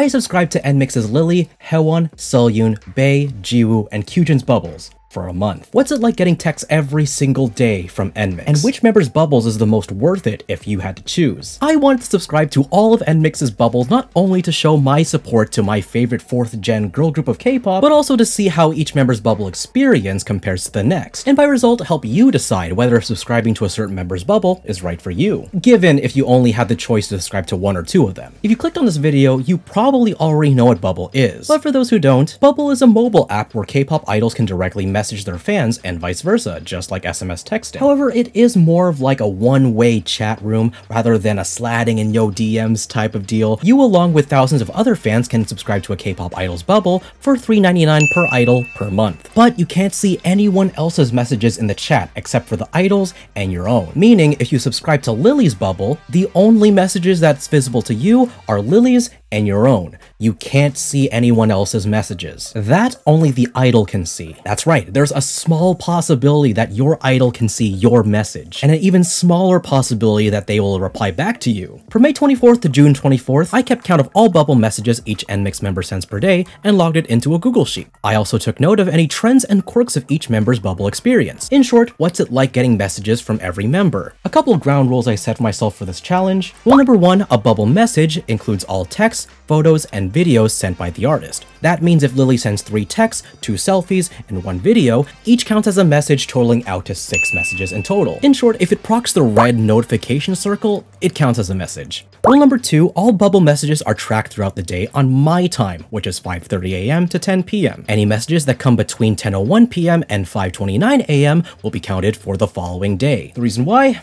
I subscribed to NMIXX's Lily, Haewon, Sullyoon, Bae, Jiwoo, and Kyujin's bubbles for a month. What's it like getting texts every single day from NMIXX? And which member's bubbles is the most worth it if you had to choose? I wanted to subscribe to all of NMIXX's bubbles not only to show my support to my favorite 4th gen girl group of K-pop, but also to see how each member's bubble experience compares to the next, and by result help you decide whether subscribing to a certain member's bubble is right for you, given if you only had the choice to subscribe to 1 or 2 of them. If you clicked on this video, you probably already know what Bubble is, but for those who don't, Bubble is a mobile app where K-pop idols can directly message their fans and vice versa, just like SMS texting. However, it is more of like a one-way chat room rather than a slatting in yo DMs type of deal. You, along with thousands of other fans, can subscribe to a K-pop idol's bubble for $3.99 per idol per month. But you can't see anyone else's messages in the chat except for the idols and your own. Meaning, if you subscribe to Lily's bubble, the only messages that's visible to you are Lily's and your own. You can't see anyone else's messages. That only the idol can see. That's right, there's a small possibility that your idol can see your message, and an even smaller possibility that they will reply back to you. From May 24th to June 24th, I kept count of all bubble messages each NMIXX member sends per day and logged it into a Google Sheet. I also took note of any trends and quirks of each member's bubble experience. In short, what's it like getting messages from every member? A couple of ground rules I set for myself for this challenge. Rule number 1, a bubble message includes all text, photos, and videos sent by the artist. That means if Lily sends 3 texts, 2 selfies, and 1 video, each counts as a message totaling out to 6 messages in total. In short, if it procs the red notification circle, it counts as a message. Rule number 2, all bubble messages are tracked throughout the day on my time, which is 5:30 AM to 10 PM. Any messages that come between 10:01 PM and 5:29 AM will be counted for the following day. The reason why?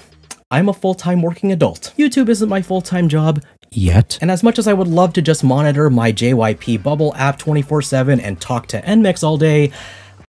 I'm a full-time working adult. YouTube isn't my full-time job yet. And as much as I would love to just monitor my JYP bubble app 24/7 and talk to NMIXX all day,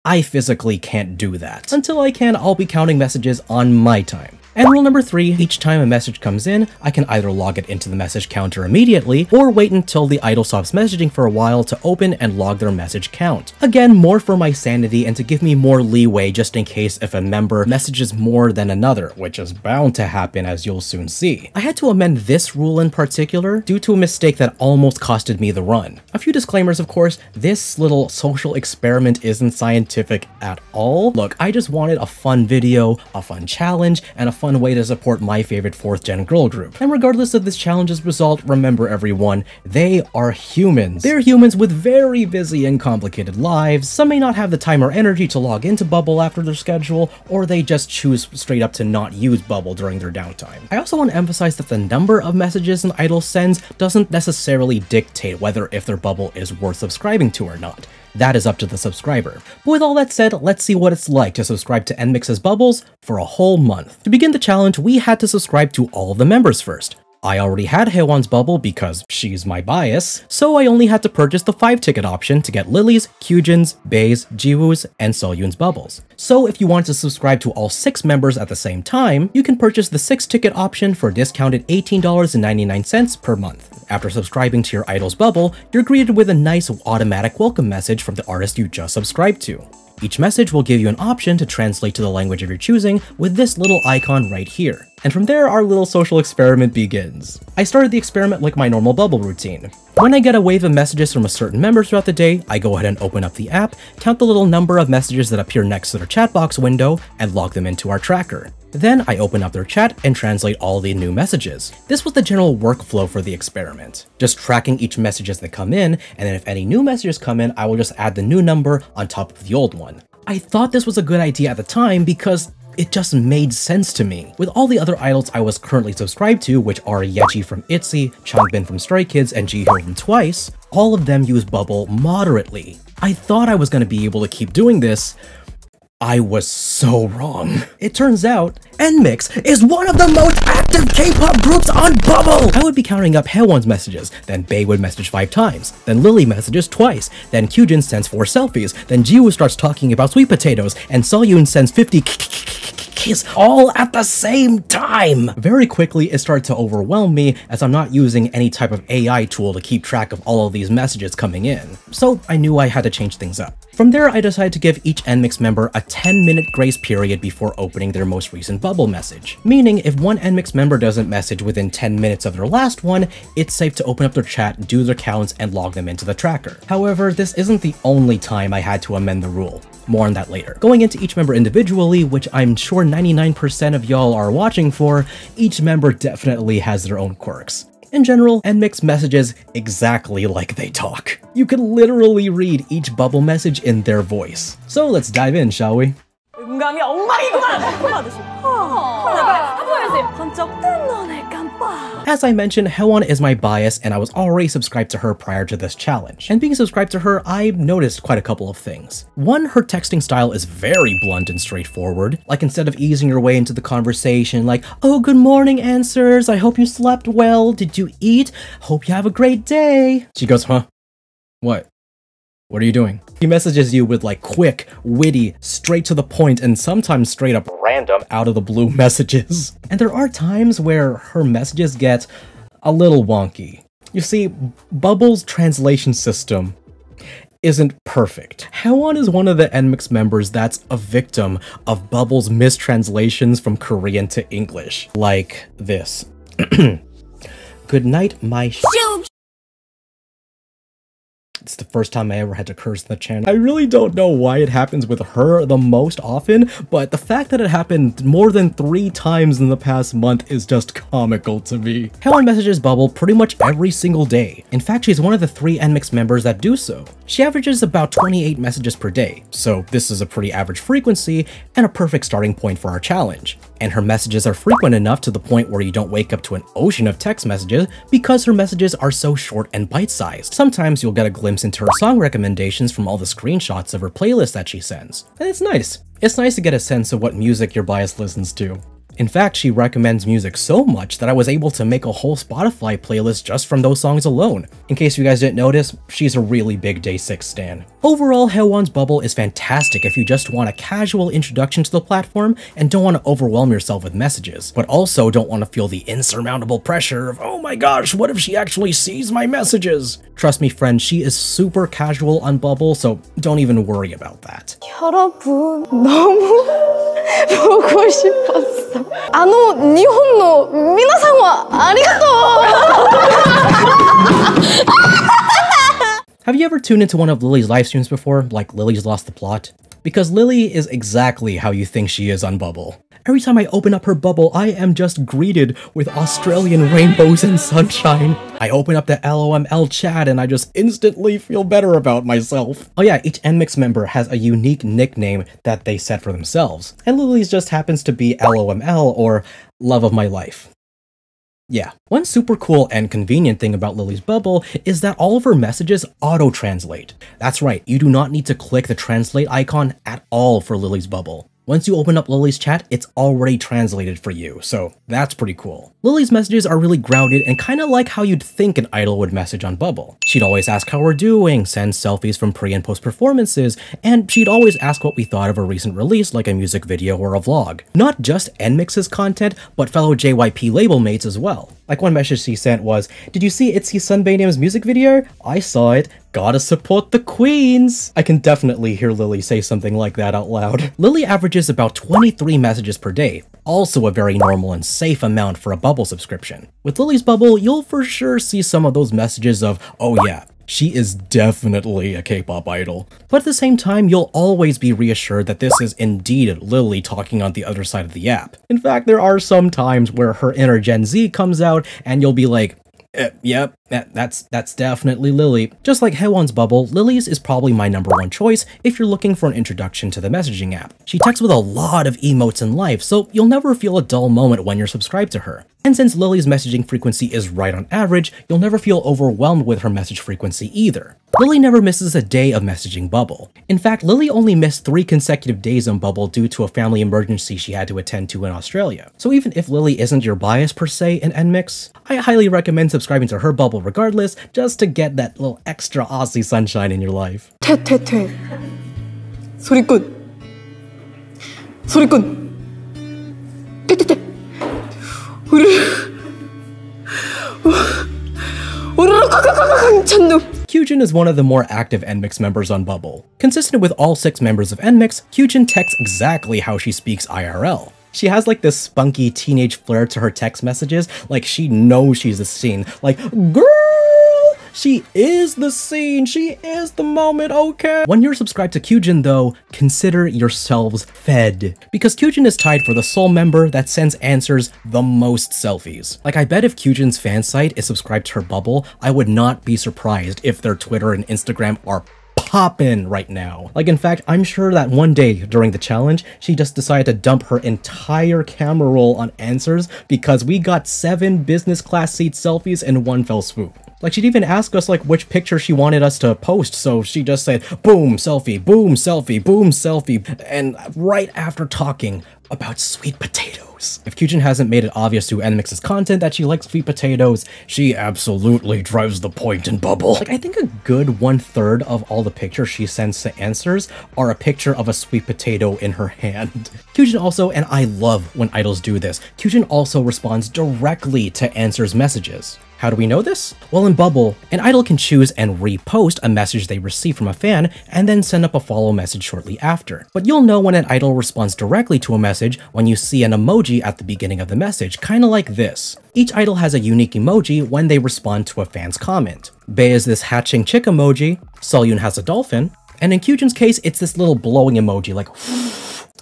I physically can't do that. Until I can, I'll be counting messages on my time. And rule number 3, each time a message comes in, I can either log it into the message counter immediately, or wait until the idol stops messaging for a while to open and log their message count. Again, more for my sanity and to give me more leeway just in case if a member messages more than another, which is bound to happen as you'll soon see. I had to amend this rule in particular due to a mistake that almost costed me the run. A few disclaimers, of course, this little social experiment isn't scientific at all. Look, I just wanted a fun video, a fun challenge, and a fun way to support my favorite 4th gen girl group. And regardless of this challenge's result, remember everyone, they are humans. They're humans with very busy and complicated lives. Some may not have the time or energy to log into Bubble after their schedule, or they just choose straight up to not use Bubble during their downtime. I also want to emphasize that the number of messages an idol sends doesn't necessarily dictate whether if their bubble is worth subscribing to or not. That is up to the subscriber. But with all that said, let's see what it's like to subscribe to NMIXX's bubbles for a whole month. To begin the challenge, we had to subscribe to all of the members first. I already had Haewon's bubble because she's my bias, so I only had to purchase the 5-ticket option to get Lily's, Kyujin's, Bae's, Jiwoo's, and Sullyoon's bubbles. So if you want to subscribe to all 6 members at the same time, you can purchase the 6-ticket option for a discounted $18.99 per month. After subscribing to your idol's bubble, you're greeted with a nice automatic welcome message from the artist you just subscribed to. Each message will give you an option to translate to the language of your choosing with this little icon right here. And from there, our little social experiment begins. I started the experiment like my normal bubble routine. When I get a wave of messages from a certain member throughout the day, I go ahead and open up the app, count the little number of messages that appear next to their chat box window, and log them into our tracker. Then I open up their chat and translate all the new messages. This was the general workflow for the experiment. Just tracking each message as they come in, and then if any new messages come in, I will just add the new number on top of the old one. I thought this was a good idea at the time because it just made sense to me. With all the other idols I was currently subscribed to, which are Yeji from ITZY, Changbin from Stray Kids, and Jihyo from Twice, all of them use Bubble moderately. I thought I was going to be able to keep doing this. I was so wrong. It turns out, NMIXX is one of the most active K-pop groups on Bubble! I would be counting up Haewon's messages, then Bae would message 5 times, then Lily messages twice, then Kyujin sends 4 selfies, then Jiwoo starts talking about sweet potatoes, and Sullyoon sends 50 kiss all at the same time! Very quickly, it started to overwhelm me as I'm not using any type of AI tool to keep track of all of these messages coming in. So I knew I had to change things up. From there, I decided to give each NMIXX member a 10-minute grace period before opening their most recent bubble message. Meaning, if one NMIXX member doesn't message within 10 minutes of their last one, it's safe to open up their chat, do their counts, and log them into the tracker. However, this isn't the only time I had to amend the rule. More on that later. Going into each member individually, which I'm sure 99% of y'all are watching for, each member definitely has their own quirks. In general, NMIXX messages exactly like they talk. You can literally read each bubble message in their voice. So let's dive in, shall we? As I mentioned, Haewon is my bias, and I was already subscribed to her prior to this challenge. And being subscribed to her, I noticed quite a couple of things. One, her texting style is very blunt and straightforward. Like, instead of easing your way into the conversation like, "Oh, good morning, answers, I hope you slept well, did you eat? Hope you have a great day," she goes, "Huh? What? What are you doing?" He messages you with like quick, witty, straight to the point, and sometimes straight up random, out of the blue messages. And there are times where her messages get a little wonky. You see, Bubble's translation system isn't perfect. Haewon is one of the NMIXX members that's a victim of Bubble's mistranslations from Korean to English. Like this. "Good night, my It's the first time I ever had to curse in the channel. I really don't know why it happens with her the most often, but the fact that it happened more than 3 times in the past month is just comical to me. Haewon messages Bubble pretty much every single day. In fact, she's one of the 3 NMIXX members that do so. She averages about 28 messages per day, so this is a pretty average frequency and a perfect starting point for our challenge. And her messages are frequent enough to the point where you don't wake up to an ocean of text messages because her messages are so short and bite-sized. Sometimes you'll get a glimpse into her song recommendations from all the screenshots of her playlist that she sends. And it's nice. It's nice to get a sense of what music your bias listens to. In fact, she recommends music so much that I was able to make a whole Spotify playlist just from those songs alone. In case you guys didn't notice, she's a really big Day 6 stan. Overall, Haewon's Bubble is fantastic if you just want a casual introduction to the platform and don't want to overwhelm yourself with messages, but also don't want to feel the insurmountable pressure of, "Oh my gosh, what if she actually sees my messages?" Trust me, friend, she is super casual on Bubble, so don't even worry about that. 여러분, 너무 보고 싶었어. 日本の皆さんはありがとう! Have you ever tuned into one of Lily's live streams before, like Lily's Lost the Plot? Because Lily is exactly how you think she is on Bubble. Every time I open up her bubble, I am just greeted with Australian rainbows and sunshine. I open up the LOML chat and I just instantly feel better about myself. Oh yeah, each NMIXX member has a unique nickname that they set for themselves, and Lily's just happens to be LOML, or Love of My Life. Yeah. One super cool and convenient thing about Lily's Bubble is that all of her messages auto-translate. That's right, you do not need to click the translate icon at all for Lily's Bubble. Once you open up Lily's chat, it's already translated for you, so that's pretty cool. Lily's messages are really grounded and kinda like how you'd think an idol would message on Bubble. She'd always ask how we're doing, send selfies from pre and post performances, and she'd always ask what we thought of a recent release like a music video or a vlog. Not just NMIXX's content, but fellow JYP label mates as well. Like one message she sent was, "Did you see ITZY Sunbae's music video? I saw it. Gotta support the queens." I can definitely hear Lily say something like that out loud. Lily averages about 23 messages per day, also a very normal and safe amount for a Bubble subscription. With Lily's Bubble, you'll for sure see some of those messages of, "Oh yeah, she is definitely a K-pop idol." But at the same time, you'll always be reassured that this is indeed Lily talking on the other side of the app. In fact, there are some times where her inner Gen Z comes out and you'll be like, yep, that's definitely Lily. Just like Haewon's Bubble, Lily's is probably my #1 choice if you're looking for an introduction to the messaging app. She texts with a lot of emotes in life, so you'll never feel a dull moment when you're subscribed to her. And since Lily's messaging frequency is right on average, you'll never feel overwhelmed with her message frequency either. Lily never misses a day of messaging Bubble. In fact, Lily only missed 3 consecutive days on Bubble due to a family emergency she had to attend to in Australia. So even if Lily isn't your bias per se in NMIXX, I highly recommend subscribing to her Bubble regardless, just to get that little extra Aussie sunshine in your life. 퇴 소리꾼 소리꾼 퇴 우르르 콱콱콱 찬둥. Kyujin is one of the more active NMIXX members on Bubble. Consistent with all 6 members of NMIXX, Kyujin texts exactly how she speaks IRL. She has like this spunky teenage flair to her text messages, like she knows she's the scene, like, girl! She is the scene, she is the moment, okay? When you're subscribed to Kyujin though, consider yourselves fed. Because Kyujin is tied for the sole member that sends answers the most selfies. Like I bet if Kyujin's fan site is subscribed to her bubble, I would not be surprised if their Twitter and Instagram are poppin' right now. Like in fact, I'm sure that one day during the challenge, she just decided to dump her entire camera roll on answers because we got 7 business class seat selfies in one fell swoop. Like she'd even ask us like which picture she wanted us to post, so she just said boom selfie, boom selfie, boom selfie, and right after talking about sweet potatoes. If Kyujin hasn't made it obvious to NMIXX's content that she likes sweet potatoes, she absolutely drives the point in Bubble. Like I think a good 1/3 of all the pictures she sends to answers are a picture of a sweet potato in her hand. Kyujin also, and I love when idols do this, Kyujin also responds directly to answers messages. How do we know this? Well, in Bubble, an idol can choose and repost a message they receive from a fan and then send up a follow message shortly after. But you'll know when an idol responds directly to a message when you see an emoji at the beginning of the message, kinda like this. Each idol has a unique emoji when they respond to a fan's comment. Bae is this hatching chick emoji, Sullyoon has a dolphin, and in Kyujin's case, it's this little blowing emoji like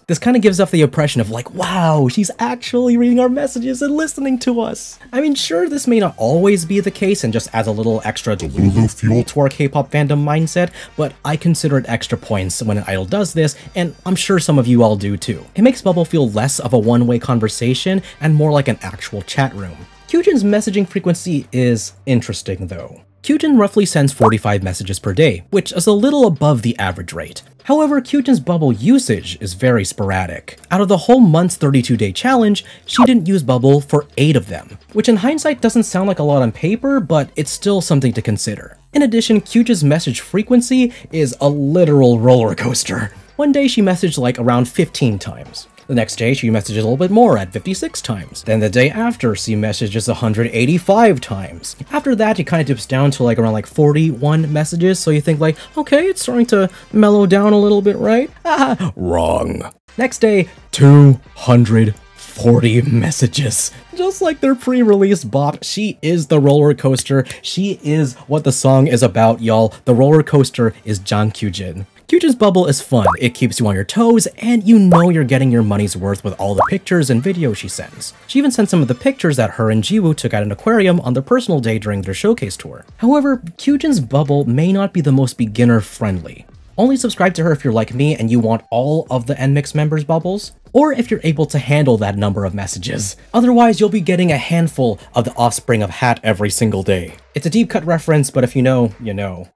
this kind of gives off the impression of like, wow, she's actually reading our messages and listening to us. I mean, sure, this may not always be the case and just adds a little extra Delulu fuel to our K-pop fandom mindset, but I consider it extra points when an idol does this, and I'm sure some of you all do too. It makes Bubble feel less of a one-way conversation and more like an actual chat room. Kyujin's messaging frequency is interesting though. Kyujin roughly sends 45 messages per day, which is a little above the average rate. However, Kyujin's Bubble usage is very sporadic. Out of the whole month's 32-day challenge, she didn't use Bubble for 8 of them, which in hindsight doesn't sound like a lot on paper, but it's still something to consider. In addition, Kyujin's message frequency is a literal roller coaster. One day she messaged like around 15 times. The next day, she messages a little bit more at 56 times. Then the day after, she messages 185 times. After that, it kind of dips down to like around like 41 messages, so you think like, okay, it's starting to mellow down a little bit, right? Ah, wrong. Next day, 240 messages. Just like their pre-release bop, she is the roller coaster. She is what the song is about, y'all. The roller coaster is Kyujin. Kyujin's Bubble is fun, it keeps you on your toes, and you know you're getting your money's worth with all the pictures and videos she sends. She even sent some of the pictures that her and Jiwoo took at an aquarium on their personal day during their showcase tour. However, Kyujin's Bubble may not be the most beginner-friendly. Only subscribe to her if you're like me and you want all of the NMIXX members' bubbles, or if you're able to handle that number of messages. Otherwise, you'll be getting a handful of the offspring of Hat every single day. It's a deep cut reference, but if you know, you know.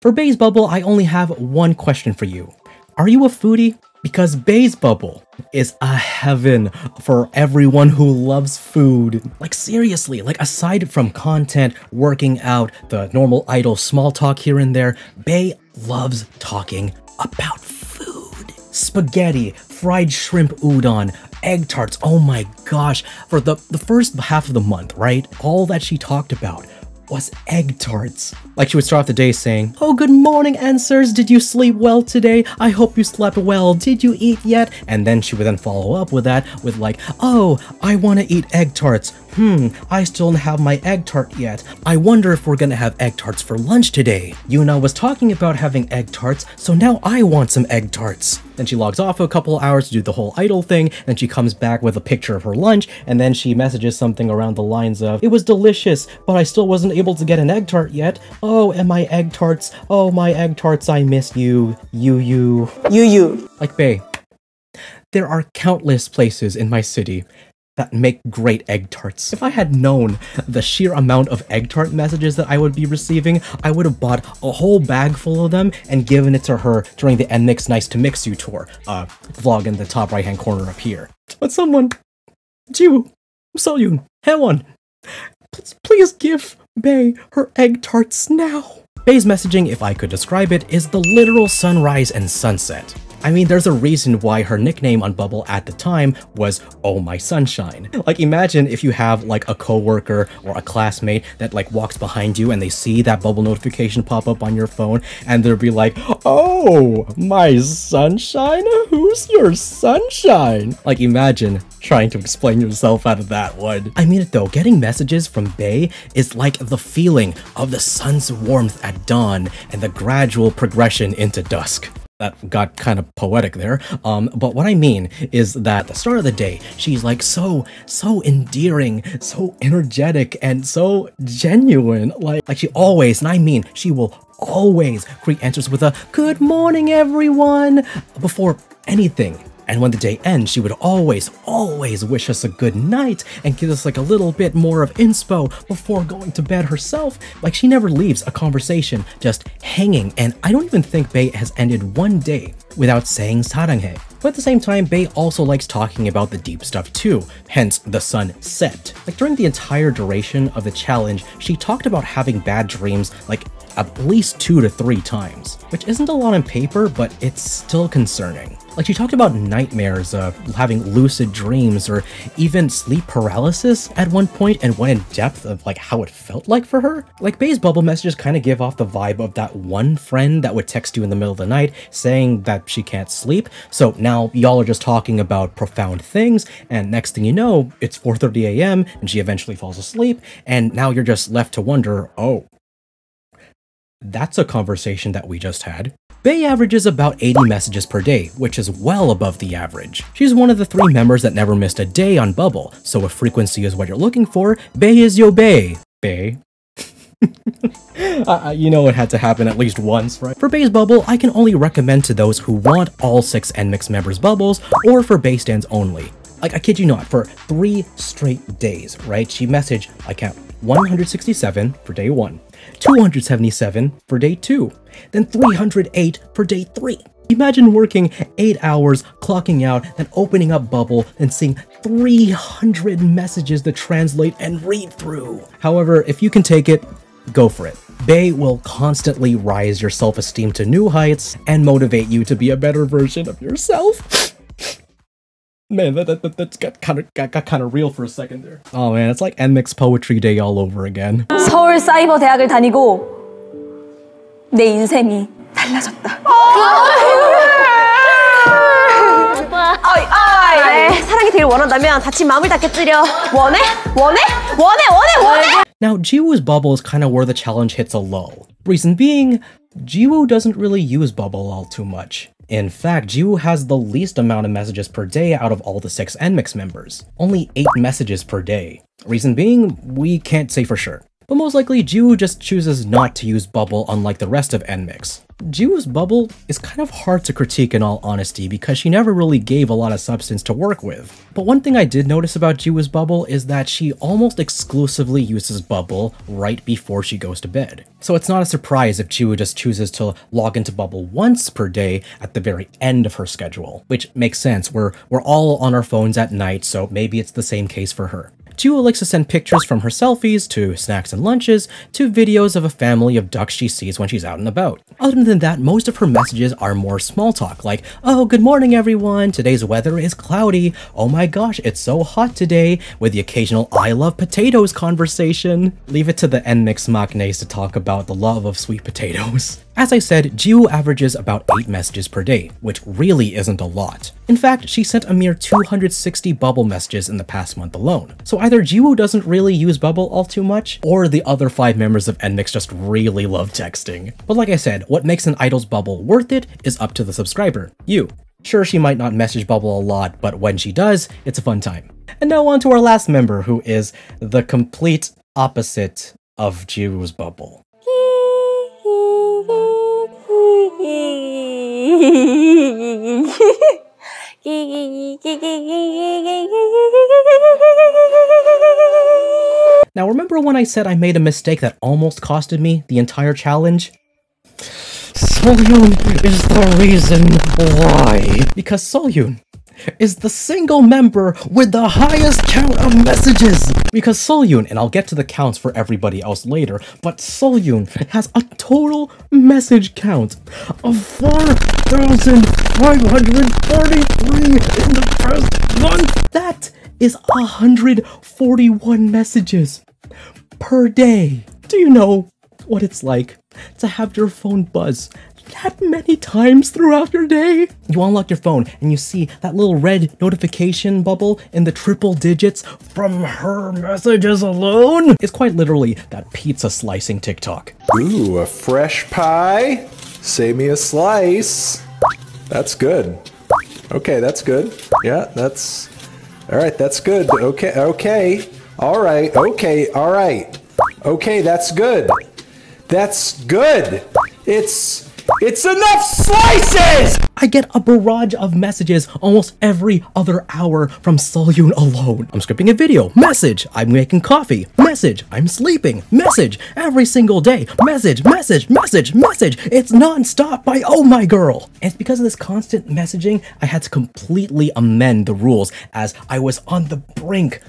For Bae's Bubble, I only have one question for you. Are you a foodie? Because Bae's Bubble is a heaven for everyone who loves food. Like seriously, like aside from content, working out, the normal idol small talk here and there, Bae loves talking about food. Spaghetti, fried shrimp udon, egg tarts, oh my gosh. For the first half of the month, right? All that she talked about was egg tarts. Like she would start off the day saying, "Oh, good morning, answers. Did you sleep well today? I hope you slept well. Did you eat yet?" And then she would then follow up with that with like, "Oh, I want to eat egg tarts. I still don't have my egg tart yet. I wonder if we're gonna have egg tarts for lunch today. Yuna was talking about having egg tarts, so now I want some egg tarts." Then she logs off for a couple of hours to do the whole idol thing, and she comes back with a picture of her lunch, and then she messages something around the lines of, "It was delicious, but I still wasn't able to get an egg tart yet. Oh, and my egg tarts. Oh, my egg tarts, I miss you. You. Like Bae, there are countless places in my city that make great egg tarts. If I had known the sheer amount of egg tart messages that I would be receiving, I would have bought a whole bag full of them and given it to her during the NMIXX Nice to Mix You tour. Vlog in the top right hand corner up here. But someone, Jiwoo, Sullyoon, Haewon, please give Bae her egg tarts now. Bae's messaging, if I could describe it, is the literal sunrise and sunset. I mean, there's a reason why her nickname on Bubble at the time was Oh My Sunshine. Like, imagine if you have like a coworker or a classmate that like walks behind you and they see that Bubble notification pop up on your phone and they'll be like, oh, my sunshine? Who's your sunshine? Like, imagine trying to explain yourself out of that one. I mean it though, getting messages from Bae is like the feeling of the sun's warmth at dawn and the gradual progression into dusk. That got kind of poetic there, but what I mean is that at the start of the day, she's like so endearing, so energetic, and so genuine. Like she always, and I mean she will always greet enters with a "Good morning, everyone" before anything. And when the day ends, she would always wish us a good night and give us like a little bit more of inspo before going to bed herself. Like, she never leaves a conversation just hanging, and I don't even think Bae has ended one day without saying 사랑해. But at the same time, Bae also likes talking about the deep stuff too, hence the sun set. Like, during the entire duration of the challenge, she talked about having bad dreams like at least 2 to 3 times, which isn't a lot on paper, but it's still concerning. Like, she talked about nightmares, having lucid dreams, or even sleep paralysis at one point, and went in depth of like how it felt like for her. Like, Bae's bubble messages kind of give off the vibe of that one friend that would text you in the middle of the night saying that she can't sleep. So now y'all are just talking about profound things, and next thing you know, it's 4:30 a.m. and she eventually falls asleep, and now you're just left to wonder, oh, that's a conversation that we just had. Bae averages about 80 messages per day, which is well above the average. She's one of the 3 members that never missed a day on Bubble, so if frequency is what you're looking for, Bae is yo Bae. Bae. You know it had to happen at least once, right? For Bae's Bubble, I can only recommend to those who want all 6 NMIXX members' bubbles, or for Bae stands only. Like, I kid you not, for 3 straight days, right? She messaged, I count, 167 for day 1, 277 for day 2, then 308 for day 3. Imagine working 8 hours, clocking out, then opening up Bubble, and seeing 300 messages to translate and read through. However, if you can take it, go for it. Bae will constantly rise your self-esteem to new heights and motivate you to be a better version of yourself. Man, that got kind of real for a second there. Oh man, it's like NMIXX Poetry Day all over again. 서울 사이버 대학을 다니고 내 인생이 달라졌다. 사랑이 되길 원한다면 다친 마음을 닦겠으려. 원해? Now, Jiwoo's bubble is kind of where the challenge hits a lull. Reason being, Jiwoo doesn't really use bubble all too much. In fact, Jiwoo has the least amount of messages per day out of all the 6 NMIXX members. Only 8 messages per day. Reason being, we can't say for sure. But most likely, Jiwoo just chooses not to use bubble unlike the rest of NMIXX. Jiwoo's bubble is kind of hard to critique in all honesty because she never really gave a lot of substance to work with. But one thing I did notice about Jiwoo's bubble is that she almost exclusively uses bubble right before she goes to bed. So it's not a surprise if Jiwoo just chooses to log into bubble once per day at the very end of her schedule, which makes sense. We're all on our phones at night, so maybe it's the same case for her. Jiwoo likes to send pictures from her selfies, to snacks and lunches, to videos of a family of ducks she sees when she's out and about. Other than that, most of her messages are more small talk, like, oh, good morning everyone, today's weather is cloudy, oh my gosh, it's so hot today, with the occasional I love potatoes conversation. Leave it to the NMIXX maknaes to talk about the love of sweet potatoes. As I said, Jiwoo averages about 8 messages per day, which really isn't a lot. In fact, she sent a mere 260 bubble messages in the past month alone. So either Jiwoo doesn't really use bubble all too much, or the other 5 members of NMIXX just really love texting. But like I said, what makes an idol's bubble worth it is up to the subscriber, you. Sure, she might not message bubble a lot, but when she does, it's a fun time. And now on to our last member, who is the complete opposite of Jiwoo's bubble. Now remember when I said I made a mistake that almost costed me the entire challenge? Sullyoon is the reason why. Because Sullyoon is the single member with the highest count of messages. Because Sullyoon, and I'll get to the counts for everybody else later, but Sullyoon has a total message count of 4,543 in the first month. That is 141 messages per day. Do you know what it's like to have your phone buzz that many times throughout your day? You unlock your phone and you see that little red notification bubble in the triple digits from her messages alone. It's quite literally that pizza slicing TikTok. Ooh, a fresh pie? Save me a slice. That's good. Okay, that's good. Yeah, that's... All right, that's good. Okay, okay. All right, okay, all right. Okay, that's good. That's good. It's enough slices! I get a barrage of messages almost every other hour from Sullyoon alone. I'm scripting a video. Message. I'm making coffee. Message. I'm sleeping. Message. Every single day. Message, message, message, message. It's non-stop by Oh My Girl. And it's because of this constant messaging, I had to completely amend the rules as I was on the brink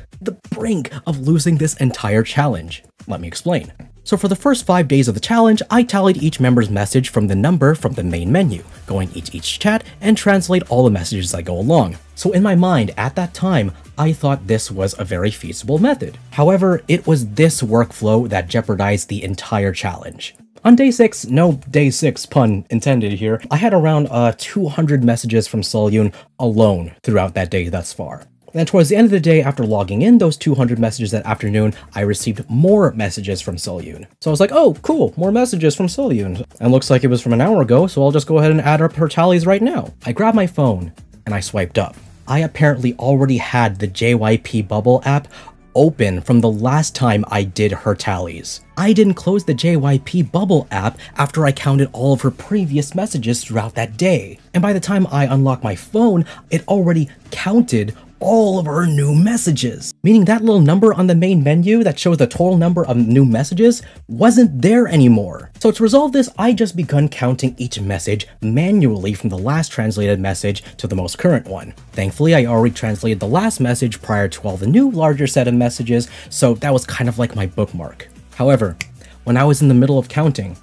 of losing this entire challenge. Let me explain. So for the first 5 days of the challenge, I tallied each member's message from the number from the main menu, going each chat and translate all the messages as I go along. So in my mind, at that time, I thought this was a very feasible method. However, it was this workflow that jeopardized the entire challenge. On day 6, no day 6 pun intended here, I had around 200 messages from Sullyoon alone throughout that day thus far. Then towards the end of the day, after logging in those 200 messages that afternoon, I received more messages from Sullyoon. So I was like, oh, cool, more messages from Sullyoon. And looks like it was from an hour ago, so I'll just go ahead and add up her tallies right now. I grabbed my phone and I swiped up. I apparently already had the JYP Bubble app open from the last time I did her tallies. I didn't close the JYP Bubble app after I counted all of her previous messages throughout that day. And by the time I unlocked my phone, it already counted all of her new messages, meaning that little number on the main menu that shows the total number of new messages wasn't there anymore. So to resolve this, I just begun counting each message manually from the last translated message to the most current one. Thankfully, I already translated the last message prior to all the new larger set of messages, so that was kind of like my bookmark. However, when I was in the middle of counting,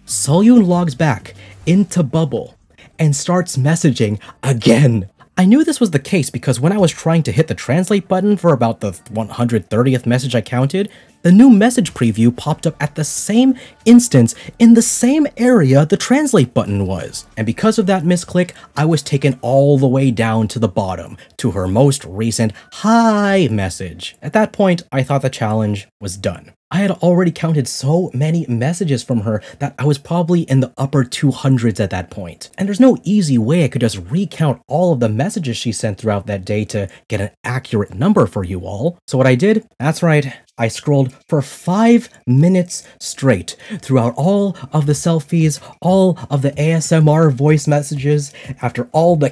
Sullyoon logs back into Bubble and starts messaging again. I knew this was the case because when I was trying to hit the translate button for about the 130th message I counted, the new message preview popped up at the same instance in the same area the translate button was. And because of that misclick, I was taken all the way down to the bottom, to her most recent hi message. At that point, I thought the challenge was done. I had already counted so many messages from her that I was probably in the upper 200s at that point. And there's no easy way I could just recount all of the messages she sent throughout that day to get an accurate number for you all. So what I did, that's right, I scrolled for 5 minutes straight throughout all of the selfies, all of the ASMR voice messages, after all the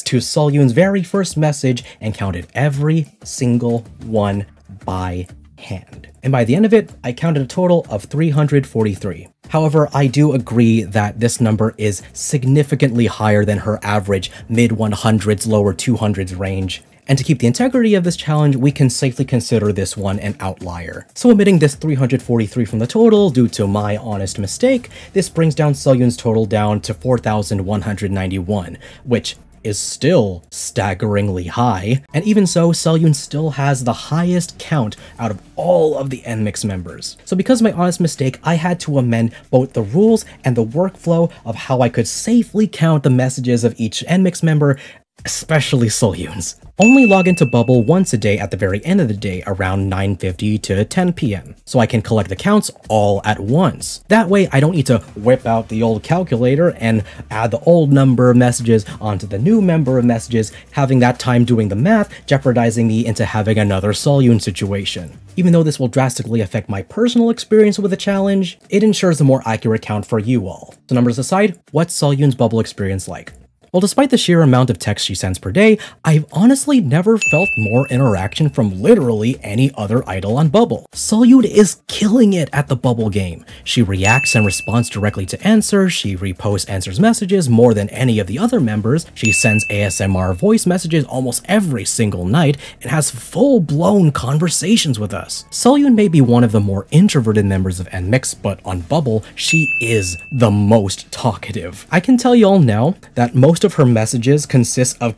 to Sullyoon's very first message, and counted every single one by hand. And by the end of it, I counted a total of 343. However, I do agree that this number is significantly higher than her average mid-100s, lower 200s range. And to keep the integrity of this challenge, we can safely consider this one an outlier. So omitting this 343 from the total due to my honest mistake, this brings down Sullyoon's total down to 4,191, which is still staggeringly high. And even so, Sullyoon still has the highest count out of all of the NMIXX members. So because of my honest mistake, I had to amend both the rules and the workflow of how I could safely count the messages of each NMIXX member, especially Sullyoon's. Only log into Bubble once a day at the very end of the day around 9:50 to 10 p.m. so I can collect the counts all at once. That way I don't need to whip out the old calculator and add the old number of messages onto the new number of messages, having that time doing the math jeopardizing me into having another Sullyoon situation. Even though this will drastically affect my personal experience with the challenge, it ensures a more accurate count for you all. So numbers aside, what's Sullyoon's Bubble experience like? Well, despite the sheer amount of text she sends per day, I've honestly never felt more interaction from literally any other idol on Bubble. Sullyoon is killing it at the Bubble game. She reacts and responds directly to Answer, she reposts Answer's messages more than any of the other members, she sends ASMR voice messages almost every single night, and has full-blown conversations with us. Sullyoon may be one of the more introverted members of NMIXX, but on Bubble, she is the most talkative. I can tell y'all now that most of her messages consist of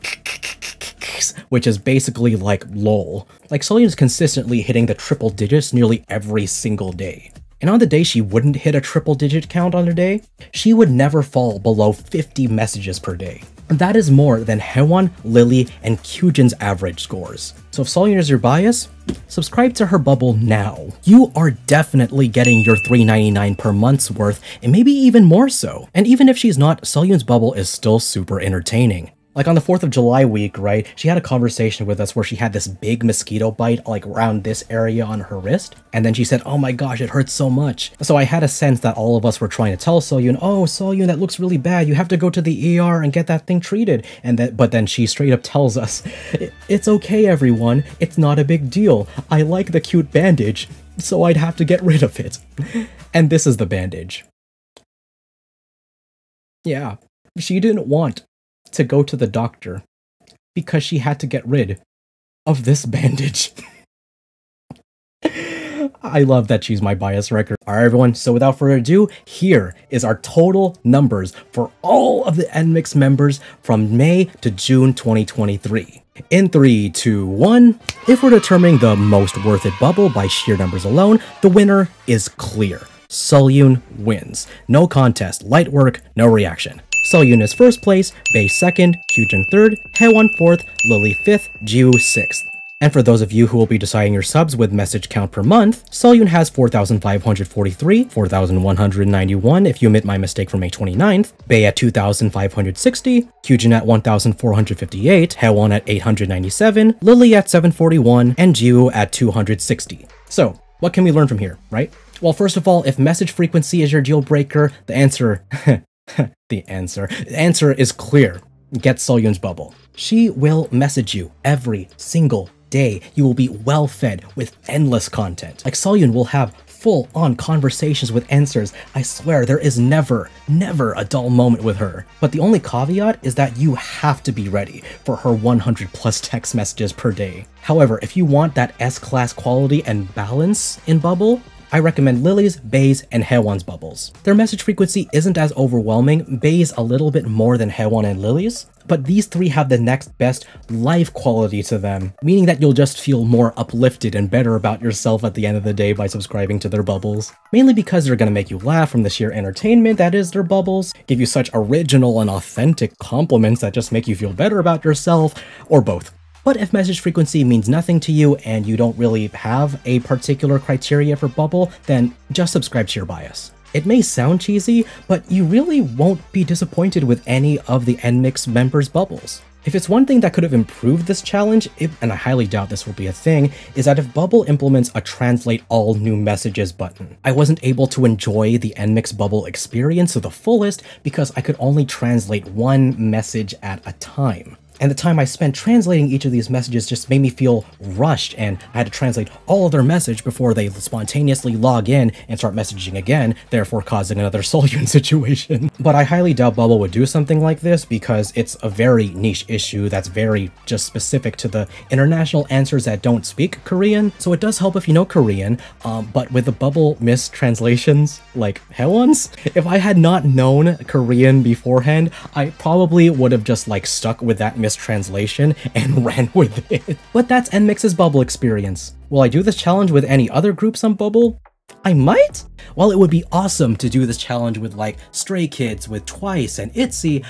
which is basically like lol. Like Sullyoon is consistently hitting the triple digits nearly every single day. And on the day she wouldn't hit a triple digit count on a day, she would never fall below 50 messages per day. And that is more than Haewon, Lily, and Kyujin's average scores. So if Sullyoon is your bias, subscribe to her Bubble now. You are definitely getting your $3.99 per month's worth, and maybe even more so. And even if she's not, Sullyoon's Bubble is still super entertaining. Like on the 4th of July week, right, she had a conversation with us where she had this big mosquito bite like around this area on her wrist. And then she said, oh my gosh, it hurts so much. So I had a sense that all of us were trying to tell Sullyoon, oh, Sullyoon, that looks really bad. You have to go to the ER and get that thing treated. But then she straight up tells us, it's okay, everyone. It's not a big deal. I like the cute bandage, so I'd have to get rid of it. And this is the bandage. Yeah, she didn't want to go to the doctor because she had to get rid of this bandage. I love that she's my bias record. Alright everyone, so without further ado, here is our total numbers for all of the NMIXX members from May to June 2023. In 3, 2, 1, if we're determining the most worth it bubble by sheer numbers alone, the winner is clear. Sullyoon wins. No contest, light work, no reaction. Sullyoon is first place, Bae second, Kyujin third, Haewon fourth, Lily fifth, Jiwoo sixth. And for those of you who will be deciding your subs with message count per month, Sullyoon has 4,543, 4,191 if you omit my mistake from May 29th, Bae at 2,560, Kyujin at 1,458, Haewon at 897, Lily at 741, and Jiwoo at 260. So, what can we learn from here, right? Well, first of all, if message frequency is your deal breaker, the answer the answer is clear. Get Sullyoon's Bubble. She will message you every single day. You will be well fed with endless content. Like Sullyoon will have full-on conversations with Answers. I swear there is never a dull moment with her. But the only caveat is that you have to be ready for her 100 plus text messages per day. However, if you want that S-class quality and balance in Bubble, I recommend Lily's, Bae's, and Haewon's bubbles. Their message frequency isn't as overwhelming, Bae's a little bit more than Haewon and Lily's, but these three have the next best life quality to them, meaning that you'll just feel more uplifted and better about yourself at the end of the day by subscribing to their bubbles. Mainly because they're gonna make you laugh from the sheer entertainment that is their bubbles, give you such original and authentic compliments that just make you feel better about yourself, or both. But if message frequency means nothing to you and you don't really have a particular criteria for Bubble, then just subscribe to your bias. It may sound cheesy, but you really won't be disappointed with any of the NMIXX members' bubbles. If it's one thing that could have improved this challenge, and I highly doubt this will be a thing, is that if Bubble implements a translate all new messages button. I wasn't able to enjoy the NMIXX Bubble experience to the fullest because I could only translate one message at a time. And the time I spent translating each of these messages just made me feel rushed, and I had to translate all of their message before they spontaneously log in and start messaging again, therefore causing another Sullyoon situation. But I highly doubt Bubble would do something like this because it's a very niche issue that's very just specific to the international answers that don't speak Korean. So it does help if you know Korean, but with the Bubble mistranslations like Haewon's, if I had not known Korean beforehand, I probably would have just like stuck with that mistranslation and ran with it. But that's NMIXX's Bubble experience. Will I do this challenge with any other groups on Bubble? I might? While it would be awesome to do this challenge with like Stray Kids, with Twice, and ITZY,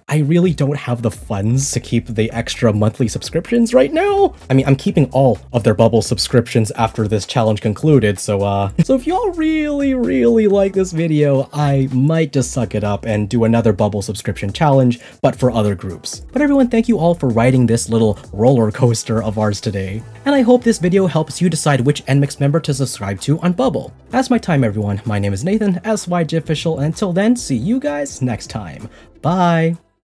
I really don't have the funds to keep the extra monthly subscriptions right now. I mean, I'm keeping all of their Bubble subscriptions after this challenge concluded, so if y'all really like this video, I might just suck it up and do another Bubble subscription challenge, but for other groups. But everyone, thank you all for riding this little roller coaster of ours today. And I hope this video helps you decide which NMIXX member to subscribe to on Bubble. That's my time, everyone. My name is Nathan, SYJOfficial, and until then, see you guys next time. Bye!